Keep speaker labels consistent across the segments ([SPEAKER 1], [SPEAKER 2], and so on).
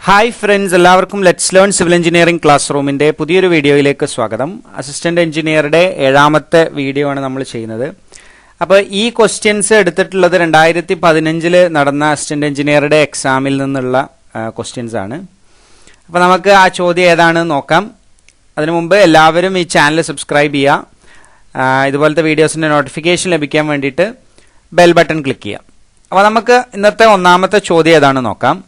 [SPEAKER 1] Hi friends, എല്ലാവർക്കും let's learn civil engineering class റൂമിൻ്റെ പുതിയൊരു വീഡിയോയിലേക്ക് സ്വാഗതം. അസിസ്റ്റന്റ് എഞ്ചിനീയറുടെ 7ാമത്തെ വീഡിയോ ആണ് നമ്മൾ ചെയ്യുന്നത്. അപ്പോൾ ഈ ക്വസ്റ്റ്യൻസ് എടുത്തിട്ടുള്ളത് 2015 നടന്ന അസിസ്റ്റന്റ് എഞ്ചിനീയറുടെ എക്സാമിൽ നിന്നുള്ള ക്വസ്റ്റ്യൻസ് ആണ്. അപ്പോൾ നമുക്ക് ആ ചോദ്യം ഏതാണെന്ന് നോക്കാം. അതിനു മുമ്പ് എല്ലാവരും ഈ ചാനൽ സബ്സ്ക്രൈബ് ചെയ്യുക. ഇതുപോലത്തെ വീഡിയോസിൻ്റെ നോട്ടിഫിക്കേഷൻ ലഭിക്കാൻ വേണ്ടിയിട്ട് ബെൽ ബട്ടൺ ക്ലിക്ക് ചെയ്യുക. അപ്പോൾ നമുക്ക് ഇന്നത്തെ 1ാമത്തെ ചോദ്യം ഏതാണെന്ന് നോക്കാം.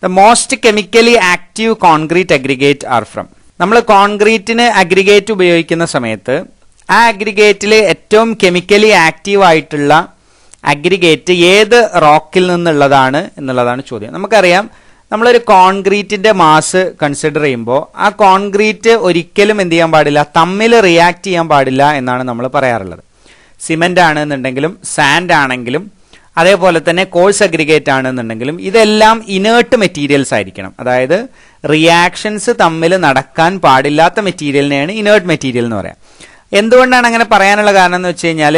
[SPEAKER 1] The most chemically active concrete aggregate are from. നമ്മൾ കോൺക്രീറ്റിന് അഗ്രിഗേറ്റ് ഉപയോഗിക്കുന്ന സമയത്ത് ആ അഗ്രിഗേറ്റിൽ ഏറ്റവും കെമിക്കലി ആക്റ്റീവ് ആയിട്ടുള്ള അഗ്രിഗേറ്റ് ഏത് റോക്കിൽ നിന്നുള്ളതാണ് എന്നുള്ളതാണ് ചോദ്യം. നമുക്കറിയാം, നമ്മളൊരു കോൺക്രീറ്റിന്റെ മാസ് കൺസിഡർ ചെയ്യുമ്പോൾ ആ കോൺക്രീറ്റ് ഒരിക്കലും എന്ത് ചെയ്യാൻ പാടില്ല, തമ്മിൽ റിയാക്ട് ചെയ്യാൻ പാടില്ല എന്നാണ് നമ്മൾ പറയാറുള്ളത്. സിമെന്റ് ആണെന്നുണ്ടെങ്കിലും സാൻഡ് ആണെങ്കിലും അതേപോലെ തന്നെ കോഴ്സ് അഗ്രിഗേറ്റ് ആണെന്നുണ്ടെങ്കിലും ഇതെല്ലാം ഇനേർട്ട് മെറ്റീരിയൽസ് ആയിരിക്കണം. അതായത് റിയാക്ഷൻസ് തമ്മിൽ നടക്കാൻ പാടില്ലാത്ത മെറ്റീരിയലിനെയാണ് ഇനേർട്ട് മെറ്റീരിയൽ എന്ന് പറയാം. എന്തുകൊണ്ടാണ് അങ്ങനെ പറയാനുള്ള കാരണം എന്ന് വെച്ച് കഴിഞ്ഞാൽ,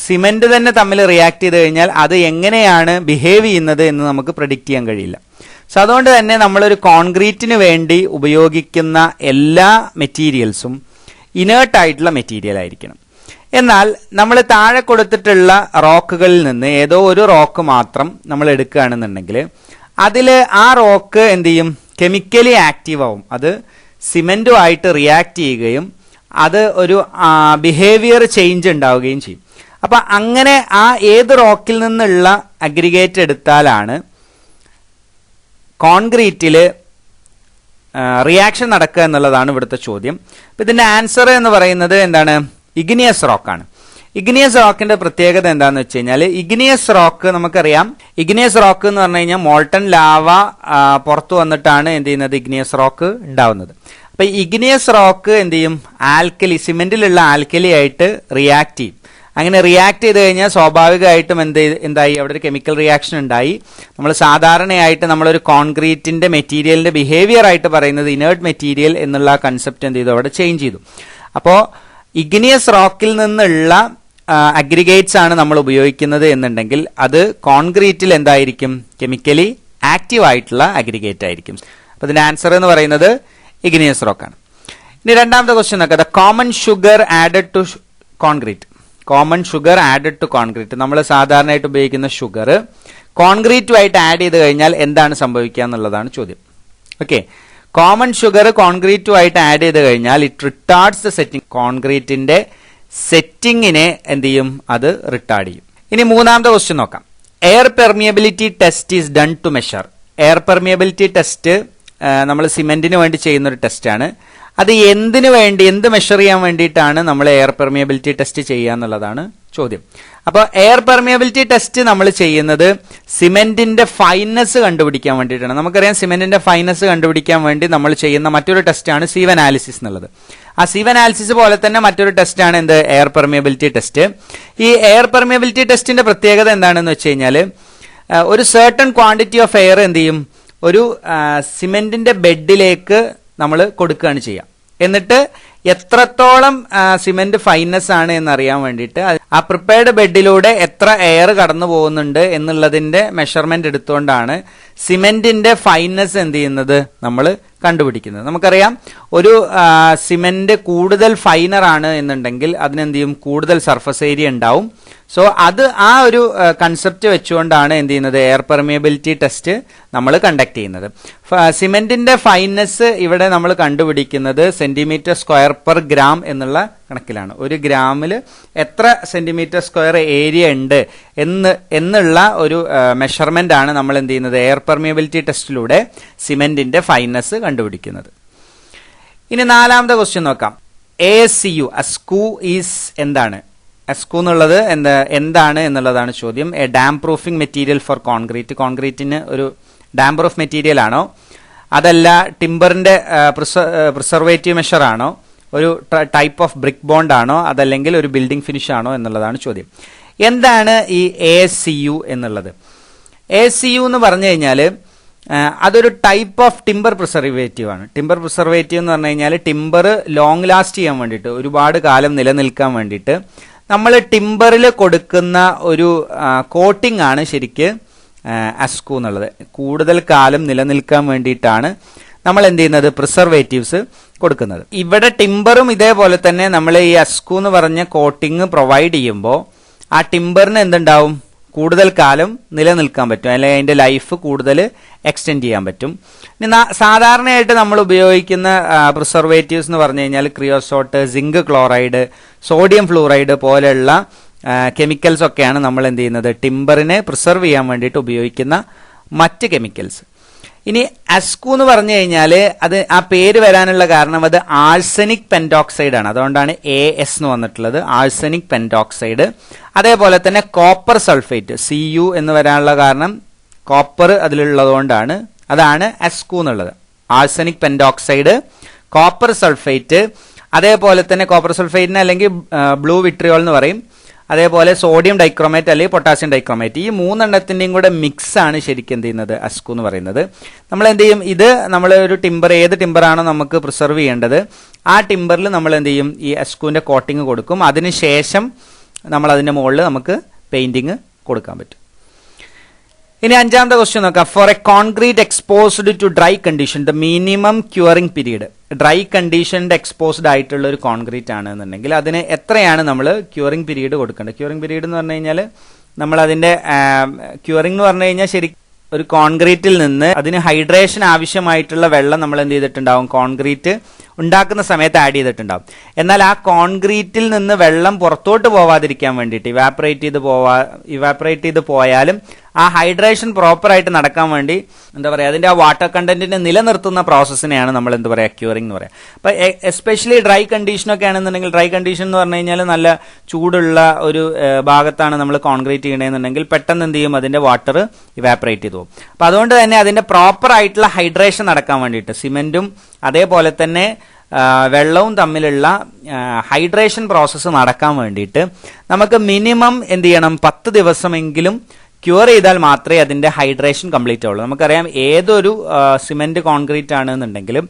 [SPEAKER 1] സിമെന്റ് തന്നെ തമ്മിൽ റിയാക്ട് ചെയ്ത് കഴിഞ്ഞാൽ അത് എങ്ങനെയാണ് ബിഹേവ് ചെയ്യുന്നത് എന്ന് നമുക്ക് പ്രെഡിക്റ്റ് ചെയ്യാൻ കഴിയില്ല. സോ അതുകൊണ്ട് തന്നെ നമ്മളൊരു കോൺക്രീറ്റിന് വേണ്ടി ഉപയോഗിക്കുന്ന എല്ലാ മെറ്റീരിയൽസും ഇനേർട്ട് ആയിട്ടുള്ള മെറ്റീരിയൽ ആയിരിക്കണം. എന്നാൽ നമ്മൾ താഴെ കൊടുത്തിട്ടുള്ള റോക്കുകളിൽ നിന്ന് ഏതോ ഒരു റോക്ക് മാത്രം നമ്മൾ എടുക്കുകയാണെന്നുണ്ടെങ്കിൽ അതിൽ ആ റോക്ക് എന്ത് ചെയ്യും, കെമിക്കലി ആക്റ്റീവ് ആവും. അത് സിമെന്റുമായിട്ട് റിയാക്ട് ചെയ്യുകയും അത് ഒരു ബിഹേവിയർ ചേഞ്ച് ഉണ്ടാവുകയും ചെയ്യും. അപ്പം അങ്ങനെ ആ ഏത് റോക്കിൽ നിന്നുള്ള അഗ്രിഗേറ്റ് എടുത്താലാണ് കോൺക്രീറ്റിൽ റിയാക്ഷൻ നടക്കുക എന്നുള്ളതാണ് ഇവിടുത്തെ ചോദ്യം. അപ്പം ഇതിൻ്റെ ആൻസർ എന്ന് പറയുന്നത് എന്താണ്? ഇഗ്നിയസ് റോക്കാണ്. ഇഗ്നിയസ് റോക്കിന്റെ പ്രത്യേകത എന്താണെന്ന് വെച്ച് കഴിഞ്ഞാൽ, ഇഗ്നിയസ് റോക്ക് നമുക്കറിയാം, ഇഗ്നിയസ് റോക്ക് എന്ന് പറഞ്ഞു കഴിഞ്ഞാൽ മോൾട്ടൺ ലാവ പുറത്തു വന്നിട്ടാണ് എന്ത് ചെയ്യുന്നത്, ഇഗ്നിയസ് റോക്ക് ഉണ്ടാവുന്നത്. അപ്പൊ ഇഗ്നിയസ് റോക്ക് എന്ത് ചെയ്യും, ആൽക്കലി, സിമെന്റിലുള്ള ആൽക്കലി ആയിട്ട് റിയാക്ട് ചെയ്യും. അങ്ങനെ റിയാക്ട് ചെയ്ത് കഴിഞ്ഞാൽ സ്വാഭാവികമായിട്ടും എന്തായി, അവിടെ ഒരു കെമിക്കൽ റിയാക്ഷൻ ഉണ്ടായി. നമ്മൾ സാധാരണയായിട്ട് നമ്മളൊരു കോൺക്രീറ്റിന്റെ മെറ്റീരിയലിന്റെ ബിഹേവിയർ ആയിട്ട് പറയുന്നത് ഇനേർട്ട് മെറ്റീരിയൽ എന്നുള്ള കൺസെപ്റ്റ് എന്ത് ചെയ്തു, അവിടെ ചേഞ്ച് ചെയ്തു. അപ്പോൾ ഇഗ്നിയസ് റോക്കിൽ നിന്നുള്ള അഗ്രിഗേറ്റ്സ് ആണ് നമ്മൾ ഉപയോഗിക്കുന്നത് എന്നുണ്ടെങ്കിൽ അത് കോൺക്രീറ്റിൽ എന്തായിരിക്കും, കെമിക്കലി ആക്റ്റീവ് ആയിട്ടുള്ള അഗ്രിഗേറ്റ് ആയിരിക്കും. അപ്പൊ ഇതിന്റെ ആൻസർ എന്ന് പറയുന്നത് ഇഗ്നിയസ് റോക്കാണ്. ഇനി 2ാമത്തെ ക്വസ്റ്റ്യൻ നോക്കാം. The common sugar added to concrete. Common sugar added to concrete, നമ്മൾ സാധാരണയായിട്ട് ഉപയോഗിക്കുന്ന ഷുഗർ കോൺക്രീറ്റുമായിട്ട് ആഡ് ചെയ്ത് കഴിഞ്ഞാൽ എന്താണ് സംഭവിക്കുക എന്നുള്ളതാണ് ചോദ്യം. ഓക്കെ, കോമൺ ഷുഗർ കോൺക്രീറ്റുമായിട്ട് ആഡ് ചെയ്ത് കഴിഞ്ഞാൽ ഇറ്റ് റിട്ടാർഡ്സ് ദ സെറ്റിംഗ്. കോൺക്രീറ്റിന്റെ സെറ്റിങ്ങിനെ എന്ത് ചെയ്യും, അത് റിട്ടാർഡ് ചെയ്യും. ഇനി 3ാമത്തെ ക്വസ്റ്റ്യൻ നോക്കാം. Air permeability test is done to measure. Air permeability test നമ്മൾ സിമെന്റിന് വേണ്ടി ചെയ്യുന്ന ഒരു ടെസ്റ്റാണ്. അത് എന്തിനു വേണ്ടി, എന്ത് മെഷർ ചെയ്യാൻ വേണ്ടിയിട്ടാണ് നമ്മൾ എയർ പെർമിയബിലിറ്റി ടെസ്റ്റ് ചെയ്യുക എന്നുള്ളതാണ് ചോദ്യം. അപ്പോൾ എയർ പെർമിയബിലിറ്റി ടെസ്റ്റ് നമ്മൾ ചെയ്യുന്നത് സിമെന്റിന്റെ ഫൈനസ് കണ്ടുപിടിക്കാൻ വേണ്ടിയിട്ടാണ്. നമുക്കറിയാം, സിമെന്റിന്റെ ഫൈനസ് കണ്ടുപിടിക്കാൻ വേണ്ടി നമ്മൾ ചെയ്യുന്ന മറ്റൊരു ടെസ്റ്റാണ് സീവ് അനാലിസിസ് എന്നുള്ളത്. ആ സീവ് അനാലിസിസ് പോലെ തന്നെ മറ്റൊരു ടെസ്റ്റാണ് എന്ത്, എയർ പെർമിയബിലിറ്റി ടെസ്റ്റ്. ഈ എയർ പെർമിയബിലിറ്റി ടെസ്റ്റിന്റെ പ്രത്യേകത എന്താണെന്ന് വെച്ച് കഴിഞ്ഞാൽ, ഒരു സർട്ടൺ ക്വാണ്ടിറ്റി ഓഫ് എയർ എന്ത് ചെയ്യും, ഒരു സിമെന്റിന്റെ ബെഡിലേക്ക് നമ്മൾ കൊടുക്കുകയാണ് ചെയ്യുക. എന്നിട്ട് എത്രത്തോളം സിമെന്റ് ഫൈനസ് ആണ് എന്നറിയാൻ വേണ്ടിയിട്ട് ആ പ്രിപ്പയർഡ് ബെഡിലൂടെ എത്ര എയർ കടന്നു പോകുന്നുണ്ട് എന്നുള്ളതിന്റെ മെഷർമെന്റ് എടുത്തുകൊണ്ടാണ് സിമെന്റിന്റെ ഫൈനസ് എന്ത് ചെയ്യുന്നത്, നമ്മൾ കണ്ടുപിടിക്കുന്നത്. നമുക്കറിയാം, ഒരു സിമെന്റ് കൂടുതൽ ഫൈനർ ആണ് എന്നുണ്ടെങ്കിൽ അതിനെന്ത് ചെയ്യും, കൂടുതൽ സർഫസ് ഏരിയ ഉണ്ടാവും. സോ അത് ആ ഒരു കൺസെപ്റ്റ് വെച്ചുകൊണ്ടാണ് എന്ത് ചെയ്യുന്നത്, എയർ പെർമിയബിലിറ്റി ടെസ്റ്റ് നമ്മൾ കണ്ടക്ട് ചെയ്യുന്നത്. സിമെന്റിന്റെ ഫൈനസ് ഇവിടെ നമ്മൾ കണ്ടുപിടിക്കുന്നത് സെന്റിമീറ്റർ സ്ക്വയർ പെർ ഗ്രാം എന്നുള്ള കണക്കിലാണ്. ഒരു ഗ്രാമിൽ എത്ര സെന്റിമീറ്റർ സ്ക്വയർ ഏരിയ ഉണ്ട് എന്നുള്ള ഒരു മെഷർമെന്റ് ആണ് നമ്മൾ എന്ത് ചെയ്യുന്നത്, എയർ പെർമിയബിലിറ്റി ടെസ്റ്റിലൂടെ സിമെന്റിന്റെ ഫൈനസ് കണ്ടുപിടിക്കുന്നത്. ഇനി 4ാമത്തെ ക്വസ്റ്റ്യൻ നോക്കാം. ASCU, അസ്കു ഈസ് എന്താണ്? അസ്കു എന്നുള്ളത് എന്താണ് എന്നുള്ളതാണ് ചോദ്യം. A damp proofing material for concrete. കോൺക്രീറ്റിന് ഒരു ഡാം പ്രൂഫ് മെറ്റീരിയൽ ആണോ, അതല്ല ടിമ്പറിന്റെ പ്രിസർവേറ്റീവ് മെഷർ ആണോ, ഒരു ടൈപ്പ് ഓഫ് ബ്രിക്ക് ബോണ്ട് ആണോ, അതല്ലെങ്കിൽ ഒരു ബിൽഡിംഗ് ഫിനിഷ് ആണോ എന്നുള്ളതാണ് ചോദ്യം. എന്താണ് ഈ ASCU എന്നുള്ളത്? ASCU എന്ന് പറഞ്ഞു കഴിഞ്ഞാൽ അതൊരു ടൈപ്പ് ഓഫ് ടിമ്പർ പ്രിസർവേറ്റീവ് ആണ്. ടിമ്പർ പ്രിസർവേറ്റീവ് എന്ന് പറഞ്ഞു കഴിഞ്ഞാൽ ടിമ്പർ ലോങ് ലാസ്റ്റ് ചെയ്യാൻ വേണ്ടിയിട്ട്, ഒരുപാട് കാലം നിലനിൽക്കാൻ വേണ്ടിയിട്ട് നമ്മൾ ടിമ്പറിൽ കൊടുക്കുന്ന ഒരു കോട്ടിംഗ് ആണ് ശരിക്ക് അസ്കു എന്നുള്ളത്. കൂടുതൽ കാലം നിലനിൽക്കാൻ വേണ്ടിയിട്ടാണ് നമ്മൾ എന്ത് ചെയ്യുന്നത്, പ്രിസർവേറ്റീവ്സ് കൊടുക്കുന്നത്. ഇവിടെ ടിമ്പറും ഇതേപോലെ തന്നെ നമ്മൾ ഈ അസ്കു എന്ന് പറഞ്ഞ കോട്ടിങ് പ്രൊവൈഡ് ചെയ്യുമ്പോൾ ആ ടിമ്പറിന് എന്തുണ്ടാവും, കൂടുതൽ കാലം നിലനിൽക്കാൻ പറ്റും, അല്ലെങ്കിൽ അതിന്റെ ലൈഫ് കൂടുതൽ എക്സ്റ്റെൻഡ് ചെയ്യാൻ പറ്റും. ഇനി സാധാരണയായിട്ട് നമ്മൾ ഉപയോഗിക്കുന്ന പ്രിസർവേറ്റീവ്സ് എന്ന് പറഞ്ഞു കഴിഞ്ഞാൽ ക്രിയോസോട്ട്, സിങ്ക് ക്ലോറൈഡ്, സോഡിയം ഫ്ലൂറൈഡ് പോലെയുള്ള കെമിക്കൽസ് ഒക്കെയാണ് നമ്മൾ എന്ത് ചെയ്യുന്നത്, ടിമ്പറിനെ പ്രിസർവ് ചെയ്യാൻ വേണ്ടിയിട്ട് ഉപയോഗിക്കുന്ന മറ്റ് കെമിക്കൽസ്. ഇനി അസ്കു എന്ന് പറഞ്ഞു കഴിഞ്ഞാൽ അത് ആ പേര് വരാനുള്ള കാരണം അത് ആഴ്സനിക് പെന്റോക്സൈഡ് ആണ്. അതുകൊണ്ടാണ് AS എന്ന് വന്നിട്ടുള്ളത്, ആഴ്സനിക് പെന്റോക്സൈഡ്. അതേപോലെ തന്നെ കോപ്പർ സൾഫേറ്റ്, Cu എന്ന് വരാനുള്ള കാരണം കോപ്പർ അതിലുള്ളതുകൊണ്ടാണ്, അതാണ് അസ്കു എന്നുള്ളത്. ആഴ്സനിക് പെന്റോക്സൈഡ്, കോപ്പർ സൾഫേറ്റ്, അതേപോലെ തന്നെ കോപ്പർ സൾഫേറ്റിന് അല്ലെങ്കിൽ ബ്ലൂ വിട്രിയോൾ എന്ന് പറയും, അതേപോലെ സോഡിയം ഡൈക്രോമേറ്റ് അല്ലെങ്കിൽ പൊട്ടാസ്യം ഡൈക്രോമേറ്റ്. ഈ മൂന്നെണ്ണത്തിന്റെയും കൂടെ മിക്സ് ആണ് ശരിക്കും എന്ത് ചെയ്യുന്നത്, അസ്കു എന്ന് പറയുന്നത്. നമ്മൾ എന്ത് ചെയ്യും, ഇത് നമ്മൾ ഒരു ടിമ്പർ, ഏത് ടിമ്പറാണോ നമുക്ക് പ്രിസർവ് ചെയ്യേണ്ടത് ആ ടിമ്പറിൽ നമ്മൾ എന്ത് ചെയ്യും, ഈ അസ്കുവിന്റെ കോട്ടിങ് കൊടുക്കും. അതിനുശേഷം നമ്മൾ അതിന്റെ മുകളിൽ നമുക്ക് പെയിന്റിങ് കൊടുക്കാൻ പറ്റും. ഇനി അഞ്ചാമത്തെ ക്വസ്റ്റ്യൻ നോക്കാം. For a concrete exposed to dry condition the minimum curing period. Dry conditioned exposed ആയിട്ടുള്ള ഒരു കോൺക്രീറ്റ് ആണെന്നുണ്ടെങ്കിൽ അതിന് എത്രയാണ് നമ്മൾ ക്യൂറിംഗ് പീരീഡ് കൊടുക്കേണ്ടത്? ക്യൂറിംഗ് പീരീഡ് എന്ന് പറഞ്ഞു കഴിഞ്ഞാൽ നമ്മൾ അതിന്റെ ക്യൂറിംഗ് എന്ന് പറഞ്ഞു കഴിഞ്ഞാൽ ശരി ഒരു കോൺക്രീറ്റിൽ നിന്ന് അതിന് ഹൈഡ്രേഷൻ ആവശ്യമായിട്ടുള്ള വെള്ളം നമ്മൾ എന്ത് ചെയ്തിട്ടുണ്ടാവും, കോൺക്രീറ്റ് ഉണ്ടാക്കുന്ന സമയത്ത് ആഡ് ചെയ്തിട്ടുണ്ടാവും. എന്നാൽ ആ കോൺക്രീറ്റിൽ നിന്ന് വെള്ളം പുറത്തോട്ട് പോവാതിരിക്കാൻ വേണ്ടിയിട്ട് ഇവാപ്പറേറ്റ് ചെയ്ത് പോയാലും ആ ഹൈഡ്രേഷൻ പ്രോപ്പറായിട്ട് നടക്കാൻ വേണ്ടി എന്താ പറയുക, അതിന്റെ ആ വാട്ടർ കണ്ടന്റിനെ നിലനിർത്തുന്ന പ്രോസസ്സിനെയാണ് നമ്മൾ എന്ത് പറയുക, ക്യൂറിംഗ് എന്ന് പറയാം. അപ്പൊ എസ്പെഷ്യലി ഡ്രൈ കണ്ടീഷനൊക്കെ ആണെന്നുണ്ടെങ്കിൽ, ഡ്രൈ കണ്ടീഷൻ എന്ന് പറഞ്ഞു കഴിഞ്ഞാൽ നല്ല ചൂടുള്ള ഒരു ഭാഗത്താണ് നമ്മൾ കോൺക്രീറ്റ് ചെയ്യണമെന്നുണ്ടെങ്കിൽ പെട്ടെന്ന് എന്ത് ചെയ്യും, അതിന്റെ വാട്ടർ ഇവാപ്പറേറ്റ് ചെയ്തു പോകും. അപ്പൊ അതുകൊണ്ട് തന്നെ അതിന്റെ പ്രോപ്പർ ആയിട്ടുള്ള ഹൈഡ്രേഷൻ നടക്കാൻ വേണ്ടിയിട്ട് സിമെന്റും അതേപോലെ തന്നെ വെള്ളവും തമ്മിലുള്ള ഹൈഡ്രേഷൻ പ്രോസസ്സ് നടക്കാൻ വേണ്ടിയിട്ട് നമുക്ക് മിനിമം എന്ത് ചെയ്യണം, 10 ദിവസമെങ്കിലും ക്യൂർ ചെയ്താൽ മാത്രമേ അതിന്റെ ഹൈഡ്രേഷൻ കംപ്ലീറ്റ് ആവുള്ളൂ. നമുക്കറിയാം ഏതൊരു സിമെന്റ് കോൺക്രീറ്റ് ആണെന്നുണ്ടെങ്കിലും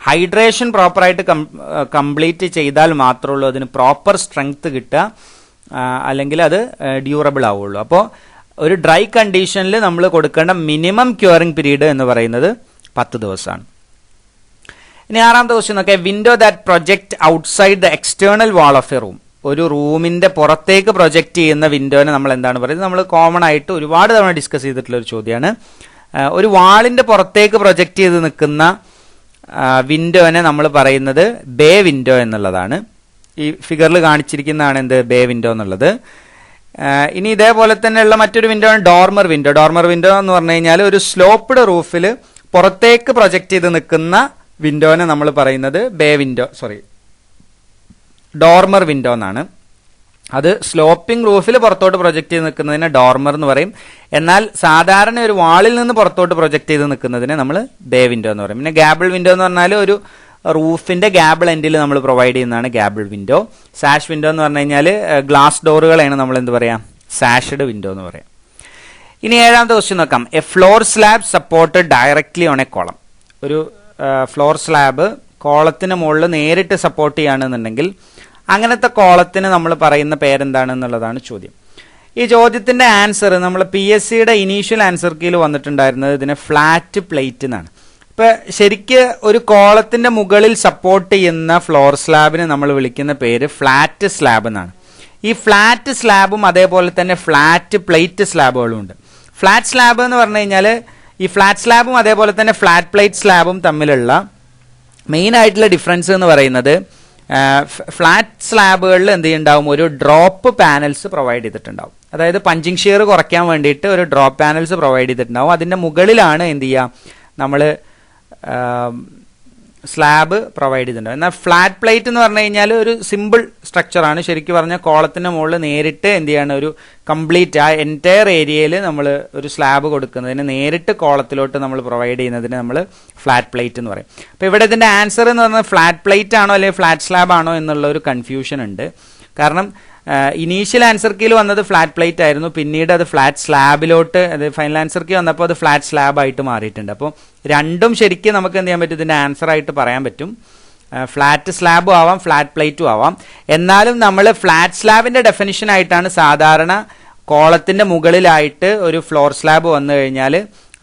[SPEAKER 1] ഹൈഡ്രേഷൻ പ്രോപ്പറായിട്ട് കംപ്ലീറ്റ് ചെയ്താൽ മാത്രമേ ഉള്ളൂ അതിന് പ്രോപ്പർ സ്ട്രെങ്ത് കിട്ടുക, അല്ലെങ്കിൽ അത് ഡ്യൂറബിൾ ആവുള്ളൂ. അപ്പോൾ ഒരു ഡ്രൈ കണ്ടീഷനിൽ നമ്മൾ കൊടുക്കേണ്ട മിനിമം ക്യൂറിംഗ് പീരീഡ് എന്ന് പറയുന്നത് 10 ദിവസമാണ്. ഇനി ആറാമത്തെ ക്വസ്റ്റ്യൻ നോക്കാം. Window that project outside the external wall of A room. ഒരു റൂമിന്റെ പുറത്തേക്ക് പ്രൊജക്ട് ചെയ്യുന്ന വിൻഡോനെ നമ്മൾ എന്താണ് പറയുന്നത്? നമ്മൾ കോമൺ ആയിട്ട് ഒരുപാട് തവണ ഡിസ്കസ് ചെയ്തിട്ടുള്ള ഒരു ചോദ്യമാണ്. ഒരു വാളിന്റെ പുറത്തേക്ക് പ്രൊജക്ട് ചെയ്ത് നിൽക്കുന്ന വിൻഡോനെ നമ്മൾ പറയുന്നത് ബേ വിൻഡോ എന്നുള്ളതാണ്. ഈ ഫിഗറിൽ കാണിച്ചിരിക്കുന്നതാണ് എന്ത്, ബേ വിൻഡോ എന്നുള്ളത്. ഇനി ഇതേപോലെ തന്നെയുള്ള മറ്റൊരു വിൻഡോ ആണ് ഡോർമർ വിൻഡോ. ഡോർമർ വിൻഡോ എന്ന് പറഞ്ഞു കഴിഞ്ഞാൽ ഒരു സ്ലോപ്ഡ് റൂഫിൽ പുറത്തേക്ക് പ്രൊജക്ട് ചെയ്ത് നിൽക്കുന്ന വിൻഡോനെ നമ്മൾ പറയുന്നത് ഡോർമർ വിൻഡോ എന്നാണ്. അത് സ്ലോപ്പിംഗ് റൂഫിൽ പുറത്തോട്ട് പ്രൊജക്ട് ചെയ്ത് നിൽക്കുന്നതിനെ ഡോർമർ എന്ന് പറയും. എന്നാൽ സാധാരണ ഒരു വാളിൽ നിന്ന് പുറത്തോട്ട് പ്രൊജക്ട് ചെയ്ത് നിൽക്കുന്നതിനെ നമ്മൾ ബേ വിൻഡോ എന്ന് പറയും. പിന്നെ ഗാബിൾ വിൻഡോ എന്ന് പറഞ്ഞാൽ ഒരു റൂഫിന്റെ ഗാബിൾ എൻഡിൽ നമ്മൾ പ്രൊവൈഡ് ചെയ്യുന്നതാണ് ഗാബിൾ വിൻഡോ. സാഷ് വിൻഡോ എന്ന് പറഞ്ഞു കഴിഞ്ഞാൽ ഗ്ലാസ് ഡോറുകളാണ് നമ്മൾ എന്ത് പറയാം, സാഷ്ഡ് വിൻഡോ എന്ന് പറയാം. ഇനി ഏഴാമത്തെ ക്വസ്റ്റ്യൻ നോക്കാം. A floor slab supported directly on A column. ഒരു ഫ്ലോർ സ്ലാബ് കോളത്തിന് മുകളിൽ നേരിട്ട് സപ്പോർട്ട് ചെയ്യുകയാണെന്നുണ്ടെങ്കിൽ അങ്ങനത്തെ കോളത്തിന് നമ്മൾ പറയുന്ന പേരെന്താണെന്നുള്ളതാണ് ചോദ്യം. ഈ ചോദ്യത്തിന്റെ ആൻസർ നമ്മൾ PSCയുടെ ഇനീഷ്യൽ ആൻസർ കീയിൽ വന്നിട്ടുണ്ടായിരുന്നത് ഇതിനെ ഫ്ലാറ്റ് പ്ലേറ്റ് എന്നാണ്. ഇപ്പൊ ശരിക്ക് ഒരു കോളത്തിന്റെ മുകളിൽ സപ്പോർട്ട് ചെയ്യുന്ന ഫ്ലോർ സ്ലാബിന് നമ്മൾ വിളിക്കുന്ന പേര് ഫ്ലാറ്റ് സ്ലാബ് എന്നാണ്. ഈ ഫ്ലാറ്റ് സ്ലാബും അതേപോലെ തന്നെ ഫ്ലാറ്റ് പ്ലേറ്റ് സ്ലാബുകളും ഉണ്ട്. ഫ്ലാറ്റ് സ്ലാബ് എന്ന് പറഞ്ഞു കഴിഞ്ഞാൽ ഈ ഫ്ലാറ്റ് സ്ലാബും അതേപോലെ തന്നെ ഫ്ലാറ്റ് പ്ലേറ്റ് സ്ലാബും തമ്മിലുള്ള മെയിൻ ആയിട്ടുള്ള ഡിഫറൻസ് എന്ന് പറയുന്നത് ഫ്ലാറ്റ് സ്ലാബുകളിൽ എന്ത് ചെയ്യുന്നുണ്ടാവും, ഒരു ഡ്രോപ്പ് പാനൽസ് പ്രൊവൈഡ് ചെയ്തിട്ടുണ്ടാവും. അതായത് പഞ്ചിങ് ഷിയർ കുറയ്ക്കാൻ വേണ്ടിയിട്ട് ഒരു ഡ്രോപ്പ് പാനൽസ് പ്രൊവൈഡ് ചെയ്തിട്ടുണ്ടാവും. അതിന്റെ മുകളിലാണ് എന്ത് ചെയ്യുക, നമ്മൾ സ്ലാബ് പ്രൊവൈഡ് ചെയ്തിട്ടുണ്ടാവും. എന്നാൽ ഫ്ലാറ്റ് പ്ലേറ്റ് എന്ന് പറഞ്ഞു കഴിഞ്ഞാൽ ഒരു സിമ്പിൾ സ്ട്രക്ചറാണ്. ശരിക്കും പറഞ്ഞാൽ കോളത്തിന്റെ മുകളിൽ നേരിട്ട് എന്ത് ചെയ്യാണ്, ഒരു കംപ്ലീറ്റ് ആ എൻറ്റയർ ഏരിയയിൽ നമ്മൾ ഒരു സ്ലാബ് കൊടുക്കുന്നതിന് നേരിട്ട് കോളത്തിലോട്ട് നമ്മൾ പ്രൊവൈഡ് ചെയ്യുന്നതിന് നമ്മൾ ഫ്ലാറ്റ് പ്ലേറ്റ് എന്ന് പറയും. അപ്പോൾ ഇവിടെ ഇതിന്റെ ആൻസർ എന്ന് പറഞ്ഞാൽ ഫ്ലാറ്റ് പ്ലേറ്റ് ആണോ അല്ലെങ്കിൽ ഫ്ലാറ്റ് സ്ലാബ് ആണോ എന്നുള്ള ഒരു കൺഫ്യൂഷൻ ഉണ്ട്. കാരണം ഇനീഷ്യൽ ആൻസർ കീയിൽ വന്നത് ഫ്ലാറ്റ് പ്ലേറ്റ് ആയിരുന്നു, പിന്നീട് അത് ഫ്ലാറ്റ് സ്ലാബിലോട്ട്, അത് ഫൈനൽ ആൻസർ കീ വന്നപ്പോൾ അത് ഫ്ലാറ്റ് സ്ലാബ് ആയിട്ട് മാറിയിട്ടുണ്ട്. അപ്പോൾ രണ്ടും ശരിക്കും നമുക്ക് എന്ത് ചെയ്യാൻ പറ്റും, ഇതിന്റെ ആൻസർ ആയിട്ട് പറയാൻ പറ്റും. ഫ്ലാറ്റ് സ്ലാബും ആവാം ഫ്ലാറ്റ് പ്ലേറ്റും ആവാം. എന്നാലും നമ്മൾ ഫ്ലാറ്റ് സ്ലാബിന്റെ ഡെഫിനിഷൻ ആയിട്ടാണ് സാധാരണ കോളത്തിന്റെ മുകളിലായിട്ട് ഒരു ഫ്ലോർ സ്ലാബ് വന്നു കഴിഞ്ഞാൽ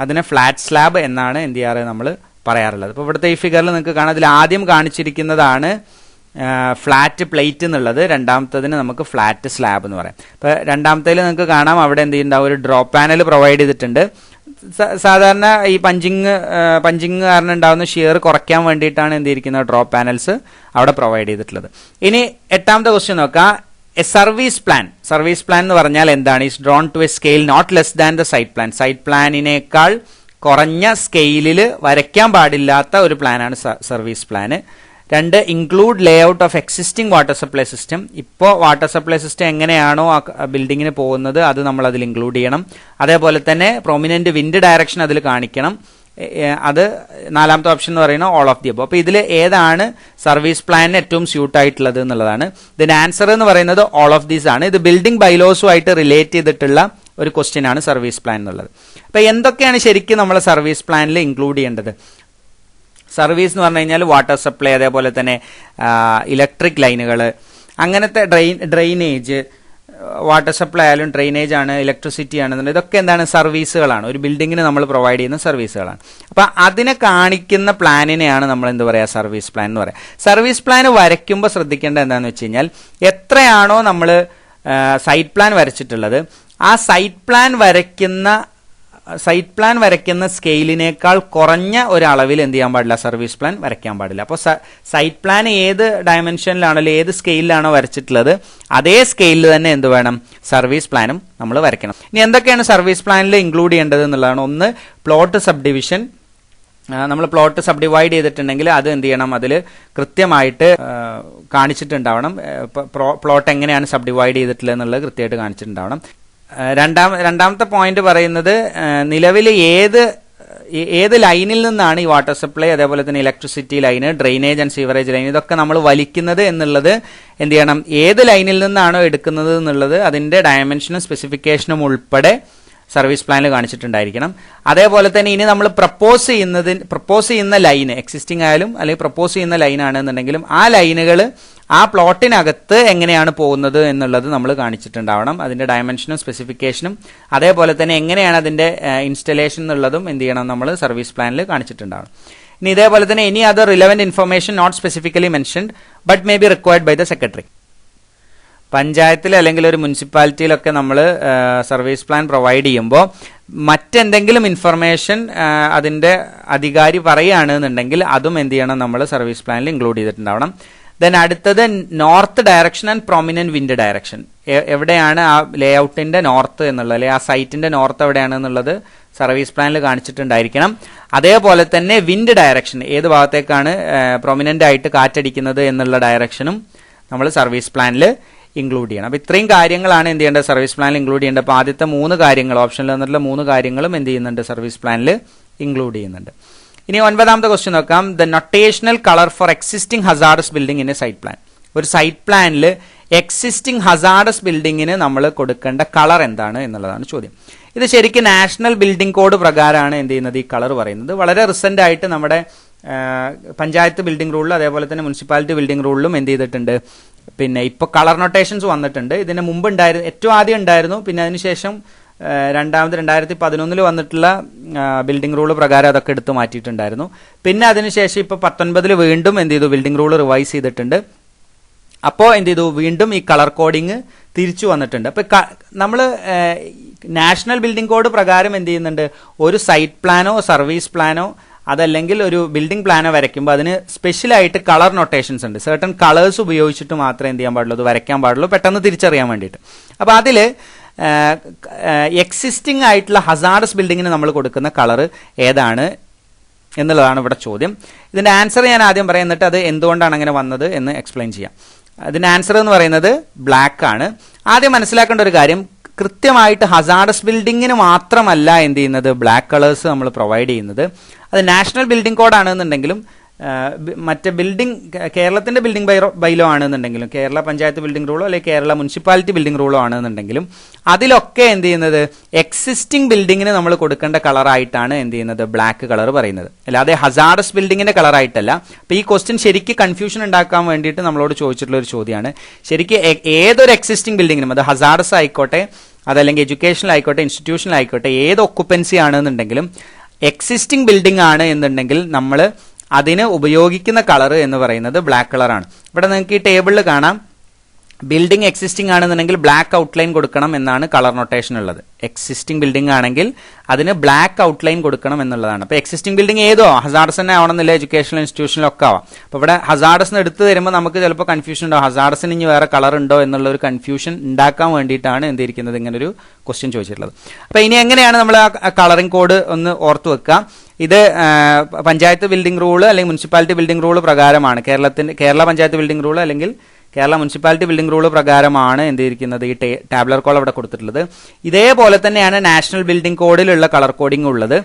[SPEAKER 1] അതിനെ ഫ്ലാറ്റ് സ്ലാബ് എന്നാണ് എന്ത് ചെയ്യാറ് നമ്മൾ പറയാറുള്ളത്. അപ്പോൾ ഇവിടുത്തെ ഈ ഫിഗറിൽ നിങ്ങൾക്ക് കാണാം, അതിൽ ആദ്യം കാണിച്ചിരിക്കുന്നതാണ് ഫ്ലാറ്റ് പ്ലേറ്റ് എന്നുള്ളത്, രണ്ടാമത്തതിന് നമുക്ക് ഫ്ലാറ്റ് സ്ലാബ് എന്ന് പറയാം. അപ്പോൾ രണ്ടാമത്തേൽ നിങ്ങൾക്ക് കാണാം അവിടെ എന്ത് ചെയ്യുന്നുണ്ടാവും, ഒരു ഡ്രോപ്പ് പാനൽ പ്രൊവൈഡ് ചെയ്തിട്ടുണ്ട്. സാധാരണ ഈ പഞ്ചിങ് കാരണം ഉണ്ടാകുന്ന ഷിയർ കുറയ്ക്കാൻ വേണ്ടിയിട്ടാണ് എന്ത് ചെയ്തിരിക്കുന്നത്, ഡ്രോപ്പ് പാനൽസ് അവിടെ പ്രൊവൈഡ് ചെയ്തിട്ടുള്ളത്. ഇനി എട്ടാമത്തെ ക്വസ്റ്റ്യൻ നോക്കാം. എ സർവീസ് പ്ലാൻ എന്ന് പറഞ്ഞാൽ എന്താണ്? Is drawn to a scale not less than the site plan. Site പ്ലാനിനേക്കാൾ കുറഞ്ഞ സ്കെയിലിൽ വരയ്ക്കാൻ പാടില്ലാത്ത ഒരു പ്ലാനാണ് service plan. 2, include layout of existing water supply system. ഇപ്പോൾ വാട്ടർ സപ്ലൈ സിസ്റ്റം എങ്ങനെയാണോ ആ ബിൽഡിങ്ങിന് പോകുന്നത് അത് നമ്മൾ അതിൽ ഇൻക്ലൂഡ് ചെയ്യണം. അതേപോലെ തന്നെ പ്രൊമിനന്റ് വിൻഡ് ഡയറക്ഷൻ അതിൽ കാണിക്കണം. അത് 4ാമത്തെ ഓപ്ഷൻ എന്ന് പറയുന്നത് ഓൾ ഓഫ് ദി അബോ. അപ്പോൾ ഇതിൽ ഏതാണ് സർവീസ് പ്ലാനിന് ഏറ്റവും സ്യൂട്ട് ആയിട്ടുള്ളത് എന്നുള്ളതാണ്. ഇതിന്റെ ആൻസർ എന്ന് പറയുന്നത് ഓൾ ഓഫ് ദീസ് ആണ്. ഇത് ബിൽഡിംഗ് ബൈലോസുമായിട്ട് റിലേറ്റ് ചെയ്തിട്ടുള്ള ഒരു ക്വസ്റ്റ്യൻ ആണ് സർവീസ് പ്ലാൻ എന്നുള്ളത്. അപ്പോൾ എന്തൊക്കെയാണ് ശരിക്കും നമ്മൾ സർവീസ് പ്ലാനിൽ ഇൻക്ലൂഡ് ചെയ്യേണ്ടത്? സർവീസ് എന്ന് പറഞ്ഞു കഴിഞ്ഞാൽ വാട്ടർ സപ്ലൈ, അതേപോലെ തന്നെ ഇലക്ട്രിക് ലൈനുകൾ, അങ്ങനത്തെ ഡ്രെയിനേജ്, വാട്ടർ സപ്ലൈ ആയാലും ഡ്രെയിനേജ് ആണ്, ഇലക്ട്രിസിറ്റി ആണെന്നുണ്ടെങ്കിൽ ഇതൊക്കെ എന്താണ്, സർവീസുകളാണ്. ഒരു ബിൽഡിങ്ങിന് നമ്മൾ പ്രൊവൈഡ് ചെയ്യുന്ന സർവീസുകളാണ്. അപ്പം അതിനെ കാണിക്കുന്ന പ്ലാനിനെയാണ് നമ്മൾ എന്ത് പറയുക, സർവീസ് പ്ലാൻ എന്ന് പറയാം. സർവീസ് പ്ലാൻ വരയ്ക്കുമ്പോൾ ശ്രദ്ധിക്കേണ്ടത് എന്താണെന്ന് വെച്ച് കഴിഞ്ഞാൽ, എത്രയാണോ നമ്മൾ സൈറ്റ് പ്ലാൻ വരച്ചിട്ടുള്ളത് ആ സൈറ്റ് പ്ലാൻ വരയ്ക്കുന്ന സ്കെയിലിനേക്കാൾ കുറഞ്ഞ ഒരളവിൽ എന്ത് ചെയ്യാൻ പാടില്ല, സർവീസ് പ്ലാൻ വരയ്ക്കാൻ പാടില്ല. അപ്പോൾ സൈറ്റ് പ്ലാൻ ഏത് ഡയമെൻഷനിലാണോ ഏത് സ്കെയിലിലാണോ വരച്ചിട്ടുള്ളത് അതേ സ്കെയിലിൽ തന്നെ എന്ത് വേണം, സർവീസ് പ്ലാനും നമ്മൾ വരയ്ക്കണം. ഇനി എന്തൊക്കെയാണ് സർവീസ് പ്ലാനിൽ ഇൻക്ലൂഡ് ചെയ്യേണ്ടത് എന്നുള്ളതാണ്. 1, പ്ലോട്ട് സബ് ഡിവിഷൻ. നമ്മൾ പ്ലോട്ട് സബ് ഡിവൈഡ് ചെയ്തിട്ടുണ്ടെങ്കിൽ അത് എന്ത് ചെയ്യണം, അതിൽ കൃത്യമായിട്ട് കാണിച്ചിട്ടുണ്ടാവണം. പ്ലോട്ട് എങ്ങനെയാണ് സബ് ഡിവൈഡ് ചെയ്തിട്ടുള്ളത് എന്നുള്ളത് കൃത്യമായിട്ട് കാണിച്ചിട്ടുണ്ടാവണം. രണ്ടാമത്തെ പോയിന്റ് പറയുന്നത്, നിലവിൽ ഏത് ലൈനിൽ നിന്നാണ് ഈ വാട്ടർ സപ്ലൈ, അതേപോലെ തന്നെ electricity line, drainage and sewerage line, ഇതൊക്കെ നമ്മൾ വലിക്കുന്നത് എന്നുള്ളത് എന്ത് ചെയ്യണം, ഏത് ലൈനിൽ നിന്നാണോ എടുക്കുന്നത് എന്നുള്ളത് അതിന്റെ ഡയമെൻഷനും സ്പെസിഫിക്കേഷനും ഉൾപ്പെടെ സർവീസ് പ്ലാനിൽ കാണിച്ചിട്ടുണ്ടായിരിക്കണം. അതേപോലെ തന്നെ ഇനി നമ്മൾ പ്രപ്പോസ് ചെയ്യുന്ന ലൈന് എക്സിസ്റ്റിംഗ് ആയാലും അല്ലെങ്കിൽ പ്രപ്പോസ് ചെയ്യുന്ന ലൈനാണെന്നുണ്ടെങ്കിലും ആ ലൈനുകൾ ആ പ്ലോട്ടിനകത്ത് എങ്ങനെയാണ് പോകുന്നത് എന്നുള്ളത് നമ്മൾ കാണിച്ചിട്ടുണ്ടാവണം. അതിന്റെ ഡയമെൻഷനും സ്പെസിഫിക്കേഷനും അതേപോലെ തന്നെ എങ്ങനെയാണ് അതിന്റെ ഇൻസ്റ്റലേഷൻ എന്നുള്ളതും എന്ത് ചെയ്യണം, നമ്മൾ സർവീസ് പ്ലാനിൽ കാണിച്ചിട്ടുണ്ടാവണം. ഇനി ഇതേപോലെ തന്നെ any other relevant information not specifically mentioned but may be required by the secretary. പഞ്ചായത്തിൽ അല്ലെങ്കിൽ ഒരു മുനിസിപ്പാലിറ്റിയിലൊക്കെ നമ്മൾ സർവീസ് പ്ലാൻ പ്രൊവൈഡ് ചെയ്യുമ്പോൾ മറ്റെന്തെങ്കിലും ഇൻഫർമേഷൻ അതിന്റെ അധികാരി പറയുകയാണെന്നുണ്ടെങ്കിൽ അതും എന്ത് ചെയ്യണം, നമ്മൾ സർവീസ് പ്ലാനിൽ ഇൻക്ലൂഡ് ചെയ്തിട്ടുണ്ടാവണം. ദെൻ അടുത്തത് north direction and prominent wind direction. എവിടെയാണ് ആ ലേ ഔട്ടിന്റെ നോർത്ത് എന്നുള്ളത്, അല്ലെങ്കിൽ ആ സൈറ്റിന്റെ നോർത്ത് എവിടെയാണെന്നുള്ളത് സർവീസ് പ്ലാനിൽ കാണിച്ചിട്ടുണ്ടായിരിക്കണം. അതേപോലെ തന്നെ വിൻഡ് ഡയറക്ഷൻ, ഏത് ഭാഗത്തേക്കാണ് പ്രൊമിനന്റ് ആയിട്ട് കാറ്റടിക്കുന്നത് എന്നുള്ള ഡയറക്ഷനും നമ്മൾ സർവീസ് പ്ലാനിൽ ഇൻക്ലൂഡ് ചെയ്യണം. അപ്പോൾ ഇത്രയും കാര്യങ്ങളാണ് എന്ത് ചെയ്യേണ്ടത്, സർവീസ് പ്ലാനിൽ ഇൻക്ലൂഡ് ചെയ്യേണ്ടത്. അപ്പോൾ ആദ്യത്തെ 3 കാര്യങ്ങൾ, ഓപ്ഷനിൽ വന്നിട്ടുള്ള 3 കാര്യങ്ങളും എന്ത് ചെയ്യുന്നുണ്ട്, സർവീസ് പ്ലാനിൽ ഇൻക്ലൂഡ് ചെയ്യുന്നുണ്ട്. ഇനി 9ാമത്തെ ക്വസ്റ്റ്യൻ നോക്കാം. The notational colour for existing hazardous building in a site plan. ഒരു സൈറ്റ് പ്ലാനിൽ എക്സിസ്റ്റിംഗ് ഹസാർഡസ് ബിൽഡിങ്ങിന് നമ്മൾ കൊടുക്കേണ്ട കളർ എന്താണ് എന്നുള്ളതാണ് ചോദ്യം. ഇത് ശരിക്കും നാഷണൽ ബിൽഡിംഗ് കോഡ് പ്രകാരമാണ് എന്ത് ചെയ്യുന്നത്, ഈ കളർ പറയുന്നത്. വളരെ റിസന്റ് ആയിട്ട് നമ്മുടെ പഞ്ചായത്ത് ബിൽഡിംഗ് റൂളിലും അതേപോലെ തന്നെ മുനിസിപ്പാലിറ്റി ബിൽഡിംഗ് റൂളിലും എന്ത് ചെയ്തിട്ടുണ്ട്, പിന്നെ ഇപ്പോൾ കളർ നൊട്ടേഷൻസ് വന്നിട്ടുണ്ട്. ഇതിന് മുമ്പ് ഉണ്ടായിരുന്നു, ഏറ്റവും ആദ്യം ഉണ്ടായിരുന്നു, പിന്നെ അതിനുശേഷം 2011 വന്നിട്ടുള്ള ബിൽഡിംഗ് റൂൾ പ്രകാരം അതൊക്കെ എടുത്തു മാറ്റിയിട്ടുണ്ടായിരുന്നു. പിന്നെ അതിനുശേഷം ഇപ്പോൾ 19 വീണ്ടും എന്ത് ചെയ്തു, ബിൽഡിംഗ് റൂൾ റിവൈസ് ചെയ്തിട്ടുണ്ട്. അപ്പോൾ എന്ത് ചെയ്തു, വീണ്ടും ഈ കളർ കോഡിങ് തിരിച്ചു വന്നിട്ടുണ്ട്. അപ്പോൾ നമ്മൾ നാഷണൽ ബിൽഡിംഗ് കോഡ് പ്രകാരം എന്ത് ചെയ്യുന്നുണ്ട്, ഒരു സൈറ്റ് പ്ലാനോ സർവീസ് പ്ലാനോ അതല്ലെങ്കിൽ ഒരു ബിൽഡിംഗ് പ്ലാനോ വരയ്ക്കുമ്പോൾ അതിന് സ്പെഷ്യലായിട്ട് കളർ നൊട്ടേഷൻസ് ഉണ്ട്. സർട്ടൺ കളേഴ്സ് ഉപയോഗിച്ചിട്ട് മാത്രമേ എന്ത് ചെയ്യാൻ പാടുള്ളൂ, അത് വരയ്ക്കാൻ പാടുള്ളൂ, പെട്ടെന്ന് തിരിച്ചറിയാൻ വേണ്ടിയിട്ട്. അപ്പോൾ അതിൽ എക്സിസ്റ്റിംഗ് ആയിട്ടുള്ള ഹസാർഡസ് ബിൽഡിങ്ങിന് നമ്മൾ കൊടുക്കുന്ന കളർ ഏതാണ് എന്നുള്ളതാണ് ഇവിടെ ചോദ്യം. ഇതിന്റെ ആൻസർ ഞാൻ ആദ്യം പറയാം, എന്നിട്ട് അത് എന്തുകൊണ്ടാണ് അങ്ങനെ വന്നത് എന്ന് എക്സ്പ്ലെയിൻ ചെയ്യാം. ഇതിന്റെ ആൻസർ എന്ന് പറയുന്നത് ബ്ലാക്ക് ആണ്. ആദ്യം മനസ്സിലാക്കേണ്ട ഒരു കാര്യം, കൃത്യമായിട്ട് ഹസാർഡസ് ബിൽഡിങ്ങിന് മാത്രമല്ല എന്ത് ചെയ്യുന്നത്, ബ്ലാക്ക് കളേഴ്സ് നമ്മൾ പ്രൊവൈഡ് ചെയ്യുന്നത്. അത് നാഷണൽ ബിൽഡിംഗ് കോഡ് ആണെന്നുണ്ടെങ്കിലും മറ്റേ കേരളത്തിന്റെ ബിൽഡിംഗ് ബൈലോ ആണെന്നുണ്ടെങ്കിലും, കേരള പഞ്ചായത്ത് ബിൽഡിംഗ് റൂളോ അല്ലെങ്കിൽ കേരള മുനിസിപ്പാലിറ്റി ബിൽഡിംഗ് റൂളോ ആണെന്നുണ്ടെങ്കിലും അതിലൊക്കെ എന്ത് ചെയ്യുന്നത്, എക്സിസ്റ്റിംഗ് ബിൽഡിങ്ങിന് നമ്മൾ കൊടുക്കേണ്ട കളറായിട്ടാണ് എന്ത് ചെയ്യുന്നത്, ബ്ലാക്ക് കളർ പറയുന്നത്. അല്ലാതെ ഹസാർഡസ് ബിൽഡിങ്ങിന്റെ കളറായിട്ടല്ല. അപ്പൊ ഈ ക്വസ്റ്റ്യൻ ശരിക്കും കൺഫ്യൂഷൻ ഉണ്ടാക്കാൻ വേണ്ടിയിട്ട് നമ്മളോട് ചോദിച്ചിട്ടുള്ള ഒരു ചോദ്യമാണ്. ശരിക്കും ഏതൊരു എക്സിസ്റ്റിംഗ് ബിൽഡിങ്ങിനും, അത് ഹസാർഡസ് ആയിക്കോട്ടെ അതല്ലെങ്കിൽ എഡ്യൂക്കേഷണൽ ആയിക്കോട്ടെ ഇൻസ്റ്റിറ്റ്യൂഷണൽ ആയിക്കോട്ടെ ഏത് ഒക്കുപ്പൻസി ആണെന്നുണ്ടെങ്കിലും എക്സിസ്റ്റിംഗ് ബിൽഡിംഗ് ആണ് എന്നുണ്ടെങ്കിൽ നമ്മൾ അതിന് ഉപയോഗിക്കുന്ന കളർ എന്ന് പറയുന്നത് ബ്ലാക്ക് കളറാണ്. ഇവിടെ നിങ്ങൾക്ക് ഈ ടേബിളിൽ കാണാം ബിൽഡിംഗ് എക്സിസ്റ്റിംഗ് ആണെന്നുണ്ടെങ്കിൽ ബ്ലാക്ക് ഔട്ട്ലൈൻ കൊടുക്കണം എന്നാണ് കളർ നൊട്ടേഷൻ ഉള്ളത്. എക്സിസ്റ്റിംഗ് ബിൽഡിംഗ് ആണെങ്കിൽ അതിന് ബ്ലാക്ക് ഔട്ട്ലൈൻ കൊടുക്കണം എന്നുള്ളതാണ്. അപ്പോൾ എക്സിസ്റ്റിംഗ് ബിൽഡിംഗ് ഏതോ ഹസാർഡസ് തന്നെ ആവണമെന്നില്ല, എഡ്യൂക്കേഷണൽ ഇൻസ്റ്റിറ്റ്യൂഷനിലൊക്കെ ആവാം. അപ്പോൾ ഇവിടെ ഹസാർഡസ് എടുത്ത് തരുമ്പോൾ നമുക്ക് ചിലപ്പോൾ കൺഫ്യൂഷൻ ഉണ്ടാവും, ഹസാർഡസിന് ഇനി വേറെ കളർ ഉണ്ടോ എന്നുള്ള ഒരു കൺഫ്യൂഷൻ ഉണ്ടാക്കാൻ വേണ്ടിയിട്ടാണ് എന്തിരിക്കുന്നത് ഇങ്ങനൊരു ക്വസ്റ്റ്യൻ ചോദിച്ചിട്ടുള്ളത്. അപ്പോൾ ഇനി എങ്ങനെയാണ് നമ്മൾ ആ കളറിംഗ് കോഡ് ഒന്ന് ഓർത്ത് വെക്കുക. ഇത് പഞ്ചായത്ത് ബിൽഡിംഗ് റൂള് അല്ലെങ്കിൽ മുനിസിപ്പാലിറ്റി ബിൽഡിംഗ് റൂള് പ്രകാരമാണ്. കേരള പഞ്ചായത്ത് ബിൽഡിംഗ് റൂള് അല്ലെങ്കിൽ കേരള മുനിസിപ്പാലിറ്റി ബിൽഡിംഗ് റൂള് പ്രകാരമാണ് എന്തിരിക്കുന്നത് ഈ ടാബ്ലർ കോഡ് അവിടെ കൊടുത്തിട്ടുള്ളത്. ഇതേപോലെ തന്നെയാണ് നാഷണൽ ബിൽഡിംഗ് കോഡിലുള്ള കളർ കോഡിംഗ് ഉള്ളത്.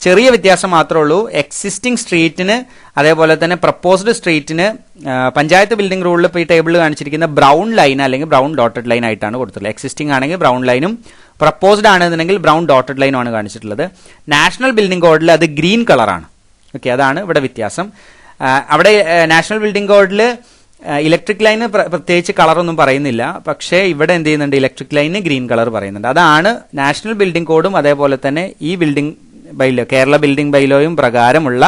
[SPEAKER 1] ചെറിയ വ്യത്യാസം മാത്രമേ ഉള്ളൂ. എക്സിസ്റ്റിംഗ് സ്ട്രീറ്റിന് അതേപോലെ തന്നെ പ്രപ്പോസ്ഡ് സ്ട്രീറ്റിന് പഞ്ചായത്ത് ബിൽഡിംഗ് റൂളിൽ ഇപ്പോൾ ഈ ടേബിളിൽ കാണിച്ചിരിക്കുന്ന ബ്രൗൺ ലൈൻ അല്ലെങ്കിൽ ബ്രൗൺ ഡോട്ടഡ് ലൈൻ ആയിട്ടാണ് കൊടുത്തിട്ടുള്ളത്. എക്സിസ്റ്റിംഗ് ആണെങ്കിൽ ബ്രൗൺ ലൈനും പ്രപ്പോസ്ഡ് ആണെന്നുണ്ടെങ്കിൽ ബ്രൗൺ ഡോട്ടഡ് ലൈനും ആണ് കാണിച്ചിട്ടുള്ളത്. നാഷണൽ ബിൽഡിംഗ് കോഡിൽ അത് ഗ്രീൻ കളറാണ്. ഓക്കെ, അതാണ് ഇവിടെ വ്യത്യാസം. അവിടെ നാഷണൽ ബിൽഡിംഗ് കോഡിൽ ഇലക്ട്രിക് ലൈന് പ്രത്യേകിച്ച് കളറൊന്നും പറയുന്നില്ല, പക്ഷേ ഇവിടെ എന്ത് ചെയ്യുന്നുണ്ട്, ഇലക്ട്രിക് ലൈന് ഗ്രീൻ കളർ പറയുന്നുണ്ട്. അതാണ് നാഷണൽ ബിൽഡിംഗ് കോഡും അതേപോലെ തന്നെ ഈ ബിൽഡിംഗ് ബൈലോ കേരള ബിൽഡിംഗ് ബൈലോയും പ്രകാരമുള്ള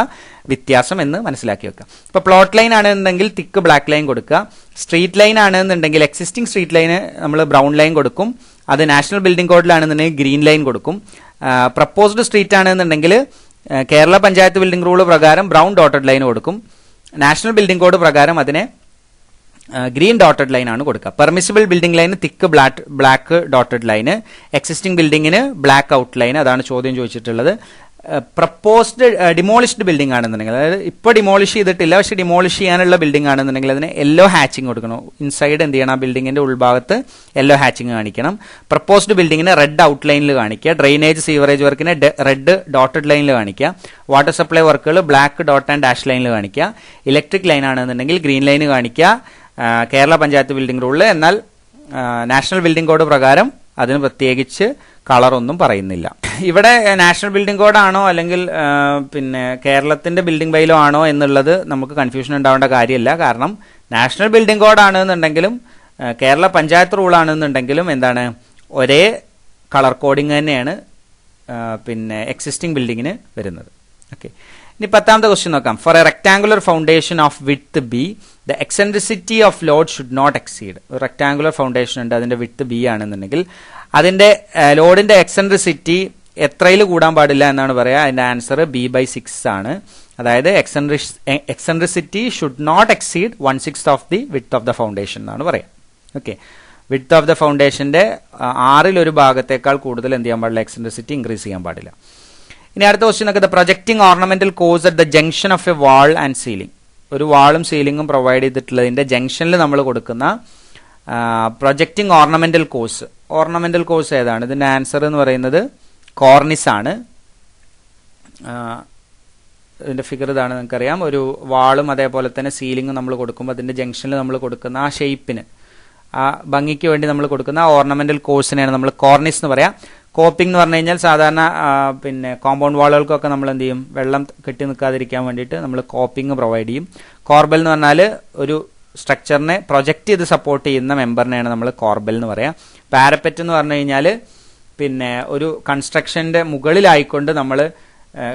[SPEAKER 1] വ്യത്യാസം എന്ന് മനസ്സിലാക്കി വെക്കുക. ഇപ്പോൾ പ്ലോട്ട് ലൈൻ ആണെന്നുണ്ടെങ്കിൽ തിക്ക് ബ്ലാക്ക് ലൈൻ കൊടുക്കുക. സ്ട്രീറ്റ് ലൈൻ ആണെന്നുണ്ടെങ്കിൽ എക്സിസ്റ്റിംഗ് സ്ട്രീറ്റ് ലൈന് നമ്മൾ ബ്രൗൺ ലൈൻ കൊടുക്കും. അത് നാഷണൽ ബിൽഡിംഗ് കോഡിലാണെന്നുണ്ടെങ്കിൽ ഗ്രീൻ ലൈൻ കൊടുക്കും. പ്രപ്പോസ്ഡ് സ്ട്രീറ്റ് ആണെന്നുണ്ടെങ്കിൽ കേരള പഞ്ചായത്ത് ബിൽഡിംഗ് റൂൾ പ്രകാരം ബ്രൗൺ ഡോട്ടഡ് ലൈൻ കൊടുക്കും. നാഷണൽ ബിൽഡിംഗ് കോഡ് പ്രകാരം അതിനെ ഗ്രീൻ ഡോട്ടഡ് ലൈൻ ആണ് കൊടുക്കുക. പെർമിസിബിൾ ബിൽഡിംഗ് ലൈന് തിക്ക് black dotted line, existing ബിൽഡിങ്ങിന് black out line. അതാണ് ചോദ്യം ചോദിച്ചിട്ടുള്ളത്. പ്രപ്പോസ്ഡ് ഡിമോളിഷ്ഡ് ബിൽഡിംഗ് ആണെന്നുണ്ടെങ്കിൽ, അതായത് ഇപ്പോൾ ഡിമോളിഷ് ചെയ്തിട്ടില്ല പക്ഷെ ഡിമോളിഷ് ചെയ്യാനുള്ള ബിൽഡിംഗ് ആണെന്നുണ്ടെങ്കിൽ അതിന് യെല്ലോ ഹാച്ചിങ് കൊടുക്കണം. ഇൻസൈഡ് എന്ത് ചെയ്യണം, ആ ബിൽഡിങ്ങിന്റെ ഉൾഭാഗത്ത് യെല്ലോ ഹാച്ചിങ് കാണിക്കണം. പ്രപ്പോസ്ഡ് ബിൽഡിങ്ങിന് റെഡ് ഔട്ട് ലൈനിൽ കാണിക്കുക. ഡ്രെയിനേജ് സീവറേജ് വർക്കിനെ റെഡ് ഡോട്ടഡ് ലൈനിൽ കാണിക്കുക. വാട്ടർ സപ്ലൈ വർക്കുകൾ ബ്ലാക്ക് ഡോട്ട് ആൻഡ് ഡാഷ് ലൈനിൽ കാണിക്കുക. ഇലക്ട്രിക് ലൈൻ ആണെന്നുണ്ടെങ്കിൽ ഗ്രീൻ ലൈൻ കാണിക്കുക കേരള പഞ്ചായത്ത് ബിൽഡിംഗ് റൂളിൽ. എന്നാൽ നാഷണൽ ബിൽഡിംഗ് കോഡ് പ്രകാരം അതിന് പ്രത്യേകിച്ച് കളറൊന്നും പറയുന്നില്ല. ഇവിടെ നാഷണൽ ബിൽഡിംഗ് കോഡാണോ അല്ലെങ്കിൽ പിന്നെ കേരളത്തിന്റെ ബിൽഡിംഗ് ബൈലോ ആണോ എന്നുള്ളത് നമുക്ക് കൺഫ്യൂഷൻ ഉണ്ടാവേണ്ട കാര്യമില്ല. കാരണം നാഷണൽ ബിൽഡിംഗ് കോഡാണെന്നുണ്ടെങ്കിലും കേരള പഞ്ചായത്ത് റൂളാണെന്നുണ്ടെങ്കിലും എന്താണ് ഒരേ കളർ കോഡിംഗ് തന്നെയാണ് പിന്നെ എക്സിസ്റ്റിംഗ് ബിൽഡിങ്ങിന് വരുന്നത്. ഓക്കെ, ഇനി 10ാമത്തെ ക്വസ്റ്റ്യൻ നോക്കാം. For a rectangular foundation of width B the eccentricity of load should not exceed. ഒരു റെക്ടാങ്കുലർ ഫൗണ്ടേഷൻ ഉണ്ട്, അതിന്റെ വിഡ്ത്ത് ബി ആണെന്നുണ്ടെങ്കിൽ അതിന്റെ ലോഡിന്റെ എക്സെൻട്രിസിറ്റി എത്രയിൽ കൂടാൻ പാടില്ല എന്നാണ് പറയുക. അതിന്റെ ആൻസർ B/6 ആണ്. അതായത് eccentricity should not exceed 1/6 of the width of the foundation എന്നാണ് പറയുക. ഓക്കെ, വിഡ്ത്ത് ഓഫ് ദ ഫൗണ്ടേഷന്റെ 1/6 ഭാഗത്തേക്കാൾ കൂടുതൽ എന്ത് ചെയ്യാൻ പാടില്ല, എക്സെൻട്രിസിറ്റി ഇൻക്രീസ് ചെയ്യാൻ പാടില്ല. ഇനി അടുത്ത question okay, the projecting ornamental course at the junction of a wall and ceiling. ഒരു വാളും സീലിംഗും പ്രൊവൈഡ് ചെയ്തിട്ടുള്ളതിന്റെ ജംഗ്ഷനിൽ നമ്മൾ കൊടുക്കുന്ന projecting ornamental course. Ornamental course ഏതാണ്? ഇതിന്റെ ആൻസർ എന്ന് പറയുന്നത് കോർണിസ് ആണ്. ഇതിന്റെ ഫിഗർ ഇതാണ്, നിങ്ങൾക്കറിയാം. ഒരു വാളും അതേപോലെ തന്നെ സീലിംഗും നമ്മൾ കൊടുക്കുമ്പോൾ അതിന്റെ ജംഗ്ഷനിൽ നമ്മൾ കൊടുക്കുന്ന ആ ഷേപ്പിന്, ആ ഭംഗിക്ക് വേണ്ടി നമ്മൾ കൊടുക്കുന്ന ഓർണമെന്റൽ കോഴ്സിനെയാണ് നമ്മൾ കോർണിസ് എന്ന് പറയാം. കോപ്പിംഗ് എന്ന് പറഞ്ഞു കഴിഞ്ഞാൽ സാധാരണ പിന്നെ കോമ്പൗണ്ട് വാളുകൾക്കൊക്കെ നമ്മൾ എന്ത് ചെയ്യും, വെള്ളം കെട്ടി നിൽക്കാതിരിക്കാൻ വേണ്ടിയിട്ട് നമ്മൾ കോപ്പിംഗ് പ്രൊവൈഡ് ചെയ്യും. കോർബൽ എന്ന് പറഞ്ഞാൽ ഒരു സ്ട്രക്ചറിനെ പ്രൊജക്റ്റ് ചെയ്ത് സപ്പോർട്ട് ചെയ്യുന്ന മെമ്പറിനെയാണ് നമ്മൾ കോർബൽ എന്ന് പറയാം. പാരപ്പറ്റ് എന്ന് പറഞ്ഞു കഴിഞ്ഞാൽ പിന്നെ ഒരു കൺസ്ട്രക്ഷന്റെ മുകളിലായിക്കൊണ്ട് നമ്മൾ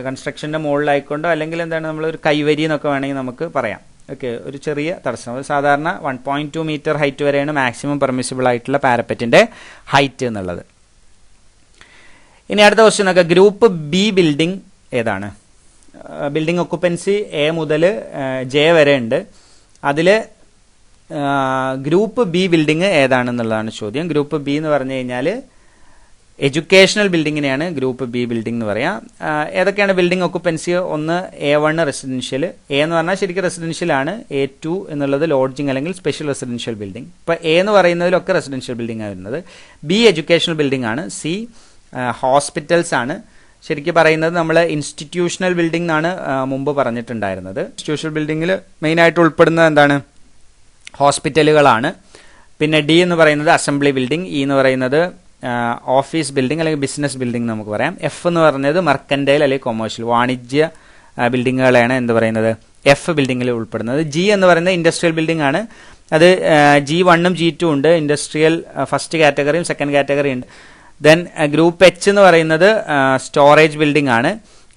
[SPEAKER 1] കൺസ്ട്രക്ഷന്റെ മുകളിലായിക്കൊണ്ടോ അല്ലെങ്കിൽ എന്താണ് നമ്മൾ ഒരു കൈവരി എന്നൊക്കെ വേണമെങ്കിൽ നമുക്ക് പറയാം. ഓക്കെ, ഒരു ചെറിയ തടസ്സം. സാധാരണ 1.2 മീറ്റർ ഹൈറ്റ് വരെയാണ് മാക്സിമം പെർമിസിബിൾ ആയിട്ടുള്ള പാരപ്പറ്റിന്റെ ഹൈറ്റ് എന്നുള്ളത്. ഇനി അടുത്ത ക്വസ്റ്റ്യൻ ഒക്കെ, ഗ്രൂപ്പ് ബി ബിൽഡിംഗ് ഏതാണ്? ബിൽഡിംഗ് ഒക്കുപ്പൻസി എ മുതൽ ജെ വരെ ഉണ്ട്. അതിൽ ഗ്രൂപ്പ് ബി ബിൽഡിംഗ് ഏതാണെന്നുള്ളതാണ് ചോദ്യം. ഗ്രൂപ്പ് ബി എന്ന് പറഞ്ഞു കഴിഞ്ഞാൽ എഡ്യൂക്കേഷണൽ ബിൽഡിങ്ങിനെയാണ് ഗ്രൂപ്പ് ബി ബിൽഡിംഗ് എന്ന് പറയാം. ഏതൊക്കെയാണ് ബിൽഡിംഗ് ഒക്കുപ്പൻസി? ഒന്ന് A1 റെസിഡൻഷ്യൽ. എ എന്ന് പറഞ്ഞാൽ ശരിക്കും റെസിഡൻഷ്യൽ ആണ്. A2 എന്നുള്ളത് ലോഡ്ജിങ് അല്ലെങ്കിൽ സ്പെഷ്യൽ റെസിഡൻഷ്യൽ ബിൽഡിംഗ്. ഇപ്പോൾ എ എന്ന് പറയുന്നതിലൊക്കെ റെസിഡൻഷ്യൽ ബിൽഡിംഗ് ആണ് വരുന്നത്. ബി എഡ്യൂക്കേഷണൽ ബിൽഡിംഗ് ആണ്. സി ഹോസ്പിറ്റൽസ് ആണ്. ശരിക്കും പറയുന്നത് നമ്മൾ ഇൻസ്റ്റിറ്റ്യൂഷണൽ ബിൽഡിംഗ് എന്നാണ് മുമ്പ് പറഞ്ഞിട്ടുണ്ടായിരുന്നത്. ഇൻസ്റ്റിറ്റ്യൂഷണൽ ബിൽഡിങ്ങിൽ മെയിനായിട്ട് ഉൾപ്പെടുന്നത് എന്താണ്? ഹോസ്പിറ്റലുകളാണ്. പിന്നെ ഡി എന്ന് പറയുന്നത് അസംബ്ലി ബിൽഡിംഗ്. ഇ എന്ന് പറയുന്നത് ഓഫീസ് ബിൽഡിംഗ് അല്ലെങ്കിൽ ബിസിനസ് ബിൽഡിംഗ് നമുക്ക് പറയാം. എഫ് എന്ന് പറയുന്നത് മെർക്കൻഡൈൽ അല്ലെങ്കിൽ കൊമേഴ്ഷ്യൽ വാണിജ്യ ബിൽഡിങ്ങുകളെയാണ് എന്ത് പറയുന്നത്, എഫ് ബിൽഡിങ്ങിൽ ഉൾപ്പെടുന്നത്. ജി എന്ന് പറയുന്നത് ഇൻഡസ്ട്രിയൽ ബിൽഡിംഗ് ആണ്. അത് G1 ഉം G2 ഉണ്ട്. ഇൻഡസ്ട്രിയൽ ഫസ്റ്റ് കാറ്റഗറിയും സെക്കൻഡ് കാറ്റഗറി ഉണ്ട്. ദെൻ ഗ്രൂപ്പ് എച്ച് എന്ന് പറയുന്നത് സ്റ്റോറേജ് ബിൽഡിംഗ് ആണ്.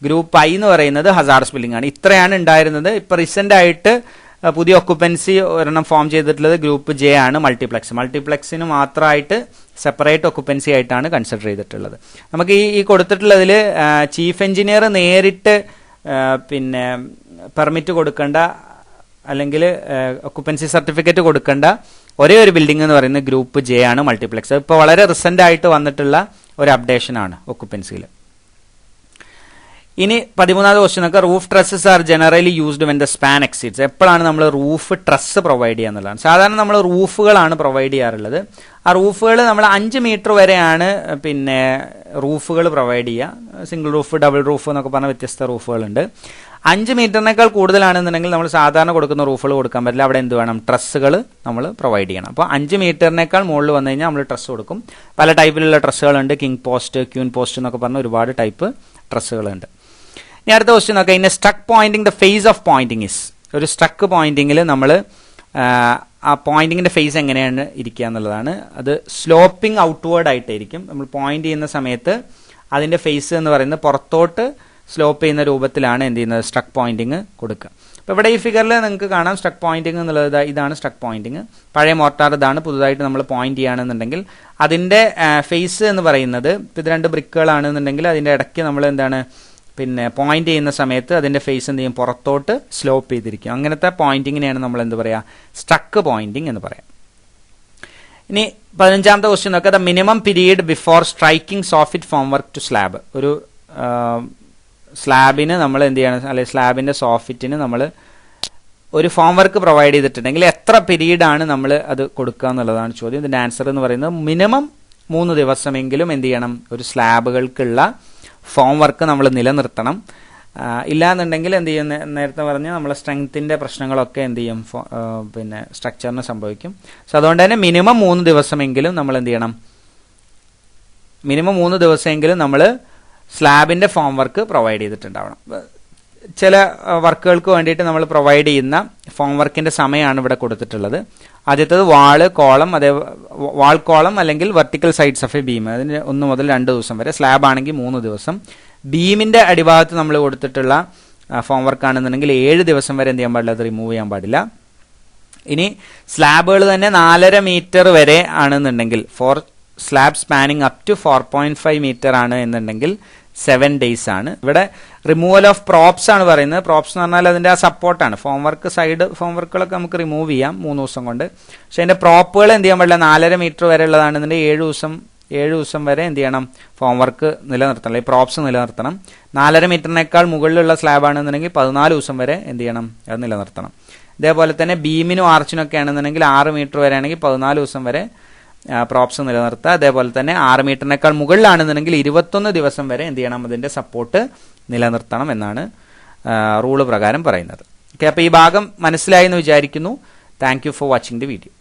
[SPEAKER 1] ഗ്രൂപ്പ് ഐ എന്ന് പറയുന്നത് ഹസാർഡസ് ബിൽഡിംഗ് ആണ്. ഇത്രയാണ് ഉണ്ടായിരുന്നത്. ഇപ്പോൾ റീസെന്റ് ആയിട്ട് പുതിയ ഒക്കുപ്പൻസി ഒരെണ്ണം ഫോം ചെയ്തിട്ടുള്ളത് ഗ്രൂപ്പ് ജെ ആണ്, മൾട്ടിപ്ലക്സിന് മാത്രമായിട്ട് സെപ്പറേറ്റ് ഒക്കുപ്പൻസി ആയിട്ടാണ് കൺസിഡർ ചെയ്തിട്ടുള്ളത്. നമുക്ക് ഈ കൊടുത്തിട്ടുള്ളതിൽ ചീഫ് എഞ്ചിനീയർ നേരിട്ട് പിന്നെ പെർമിറ്റ് കൊടുക്കേണ്ട അല്ലെങ്കിൽ ഒക്കുപ്പൻസി സർട്ടിഫിക്കറ്റ് കൊടുക്കേണ്ട ഒരേ ഒരു ബിൽഡിംഗ് എന്ന് പറയുന്നത് ഗ്രൂപ്പ് ജെ ആണ്, മൾട്ടിപ്ലക്സ്. ഇപ്പോൾ വളരെ റിസെന്റ് ആയിട്ട് വന്നിട്ടുള്ള ഒരു അപ്ഡേഷൻ ആണ് ഒക്കുപ്പൻസിയിൽ. ഇനി 13ാമത്തെ ക്വസ്റ്റ്യൻ ഒക്കെ roof tresses are generally used when the span exceeds. എപ്പോഴാണ് നമ്മൾ റൂഫ് ട്രസ് പ്രൊവൈഡ് ചെയ്യുക എന്നുള്ളതാണ്. സാധാരണ നമ്മൾ റൂഫുകളാണ് പ്രൊവൈഡ് ചെയ്യാറുള്ളത്. ആ റൂഫുകൾ നമ്മൾ 5 മീറ്റർ വരെയാണ് പിന്നെ റൂഫുകൾ പ്രൊവൈഡ് ചെയ്യുക. സിംഗിൾ റൂഫ്, ഡബിൾ റൂഫ് എന്നൊക്കെ പറഞ്ഞ വ്യത്യസ്ത റൂഫുകളുണ്ട്. 5 മീറ്ററിനേക്കാൾ കൂടുതലാണെന്നുണ്ടെങ്കിൽ നമ്മൾ സാധാരണ കൊടുക്കുന്ന റൂഫുകൾ കൊടുക്കാൻ പറ്റില്ല. അവിടെ എന്ത് വേണം? ട്രസ്സുകൾ നമ്മൾ പ്രൊവൈഡ് ചെയ്യണം. അപ്പോൾ 5 മീറ്ററിനേക്കാൾ മുകളിൽ വന്നു കഴിഞ്ഞാൽ നമ്മൾ ട്രസ് കൊടുക്കും. പല ടൈപ്പിലുള്ള ട്രസ്സുകളുണ്ട്. കിങ് പോസ്റ്റ്, ക്യൂൻ പോസ്റ്റ് എന്നൊക്കെ പറഞ്ഞ ഒരുപാട് ടൈപ്പ് ട്രസ്സുകളുണ്ട്. ഇനി അടുത്ത ക്വസ്റ്റ്യൻ നോക്കാം. In struck pointing the face of pointing is. ഒരു സ്ട്രക്ക് പോയിന്റിങ്ങിൽ നമ്മൾ ആ പോയിന്റിങ്ങിന്റെ ഫേസ് എങ്ങനെയാണ് ഇരിക്കുക എന്നുള്ളതാണ്. അത് സ്ലോപ്പിംഗ് ഔട്ട്വേർഡ് ആയിട്ടായിരിക്കും. നമ്മൾ പോയിന്റ് ചെയ്യുന്ന സമയത്ത് അതിന്റെ ഫേസ് എന്ന് പറയുന്നത് പുറത്തോട്ട് സ്ലോപ്പ് ചെയ്യുന്ന രൂപത്തിലാണ് എന്ത് ചെയ്യുന്നത്? സ്ട്രക്ക് പോയിന്റിങ് കൊടുക്കുക. അപ്പോൾ ഇവിടെ ഈ ഫിഗറിൽ നിങ്ങൾക്ക് കാണാം സ്ട്രക്ക് പോയിന്റിങ് എന്നുള്ളത്. ഇതാണ് സ്ട്രക്ക് പോയിന്റിങ്. പഴയ മോർട്ടാർ ഇതാണ്. പുതുതായിട്ട് നമ്മൾ പോയിന്റ് ചെയ്യുകയാണെന്നുണ്ടെങ്കിൽ അതിന്റെ ഫേസ് എന്ന് പറയുന്നത് ഇത് 2 ബ്രിക്കുകളാണെന്നുണ്ടെങ്കിൽ അതിന്റെ ഇടയ്ക്ക് നമ്മൾ എന്താണ് പിന്നെ പോയിന്റ് ചെയ്യുന്ന സമയത്ത് അതിന്റെ ഫേസ് എന്ത് ചെയ്യും? പുറത്തോട്ട് സ്ലോപ്പ് ചെയ്തിരിക്കും. അങ്ങനത്തെ പോയിന്റിങ്ങിനെയാണ് നമ്മൾ എന്ത് പറയുക? സ്ട്രക്ക് പോയിന്റിങ് എന്ന് പറയാം. ഇനി 15ാമത്തെ ക്വസ്റ്റ്യൻ നോക്കുക. The minimum period before striking soffit formwork to slab. ഒരു സ്ലാബിന് നമ്മൾ എന്ത് ചെയ്യണം? അല്ലെങ്കിൽ സ്ലാബിന്റെ സോഫിറ്റിന് നമ്മൾ ഒരു ഫോം വർക്ക് പ്രൊവൈഡ് ചെയ്തിട്ടുണ്ടെങ്കിൽ എത്ര പീരീഡാണ് നമ്മൾ അത് കൊടുക്കുക എന്നുള്ളതാണ് ചോദ്യം. ഇതിന്റെ ആൻസർ എന്ന് പറയുന്നത് മിനിമം 3 ദിവസമെങ്കിലും എന്ത് ചെയ്യണം? ഒരു സ്ലാബുകൾക്കുള്ള ഫോം വർക്ക് നമ്മൾ നിലനിർത്തണം. ഇല്ലാന്നുണ്ടെങ്കിൽ എന്ത് ചെയ്യും? നേരത്തെ പറഞ്ഞ നമ്മളെ സ്ട്രെങ്ത്തിന്റെ പ്രശ്നങ്ങളൊക്കെ എന്ത് ചെയ്യും? പിന്നെ സ്ട്രക്ചറിന് സംഭവിക്കും. സോ അതുകൊണ്ട് തന്നെ മിനിമം 3 ദിവസമെങ്കിലും നമ്മൾ എന്ത് ചെയ്യണം? മിനിമം 3 ദിവസമെങ്കിലും നമ്മൾ സ്ലാബിന്റെ ഫോം വർക്ക് പ്രൊവൈഡ് ചെയ്തിട്ടുണ്ടാവണം. ചില വർക്കുകൾക്ക് വേണ്ടിയിട്ട് നമ്മൾ പ്രൊവൈഡ് ചെയ്യുന്ന ഫോം വർക്കിന്റെ സമയമാണ് ഇവിടെ കൊടുത്തിട്ടുള്ളത്. ആദ്യത്തേത് വാൾ കോളം അല്ലെങ്കിൽ vertical sides of A beam. അതിന് 1 മുതൽ 2 ദിവസം വരെ. സ്ലാബ് ആണെങ്കിൽ 3 ദിവസം. ബീമിന്റെ അടിഭാഗത്ത് നമ്മൾ കൊടുത്തിട്ടുള്ള ഫോം വർക്ക് ആണെന്നുണ്ടെങ്കിൽ 7 ദിവസം വരെ എന്ത് ചെയ്യാൻ പാടില്ല? അത് റിമൂവ് ചെയ്യാൻ പാടില്ല. ഇനി സ്ലാബുകൾ തന്നെ 4.5 മീറ്റർ വരെ ആണെന്നുണ്ടെങ്കിൽ for slab spanning up to 4.5 metre ആണ് എന്നുണ്ടെങ്കിൽ 7 ഡേയ്സ് ആണ്. ഇവിടെ റിമൂവൽ ഓഫ് പ്രോപ്സ് ആണ് പറയുന്നത്. പ്രോപ്സ് എന്ന് പറഞ്ഞാൽ അതിന്റെ ആ സപ്പോർട്ടാണ്. ഫോം വർക്ക് സൈഡ് ഫോം വർക്കുകളൊക്കെ നമുക്ക് റിമൂവ് ചെയ്യാം 3 ദിവസം കൊണ്ട്. പക്ഷെ അതിന്റെ പ്രോപ്പുകൾ എന്ത് ചെയ്യാൻ പാടില്ല? 4.5 മീറ്റർ വരെ ഉള്ളതാണെന്നുണ്ടെങ്കിൽ 7 ദിവസം വരെ എന്ത് ചെയ്യണം? ഫോം വർക്ക് നിലനിർത്തണം, അല്ലെങ്കിൽ പ്രോപ്സ് നിലനിർത്തണം. 4.5 മീറ്ററിനേക്കാൾ മുകളിലുള്ള സ്ലാബ് ആണെന്നുണ്ടെങ്കിൽ 14 ദിവസം വരെ എന്ത് ചെയ്യണം? അത് നിലനിർത്തണം. ഇതേപോലെ തന്നെ ബീമിനും ആർച്ചിനും ഒക്കെ ആണെന്നുണ്ടെങ്കിൽ 6 മീറ്റർ വരെ ആണെങ്കിൽ 14 ദിവസം വരെ പ്രോപ്സ് നിലനിർത്തുക. അതേപോലെ തന്നെ 6 മീറ്ററിനേക്കാൾ മുകളിലാണെന്നുണ്ടെങ്കിൽ 21 ദിവസം വരെ എന്ത് ചെയ്യണം? അതിന്റെ സപ്പോർട്ട് നിലനിർത്തണം എന്നാണ് റൂള് പ്രകാരം പറയുന്നത്. ഓക്കെ, അപ്പോൾ ഈ ഭാഗം മനസ്സിലായി എന്ന് വിചാരിക്കുന്നു. Thank you for watching the video.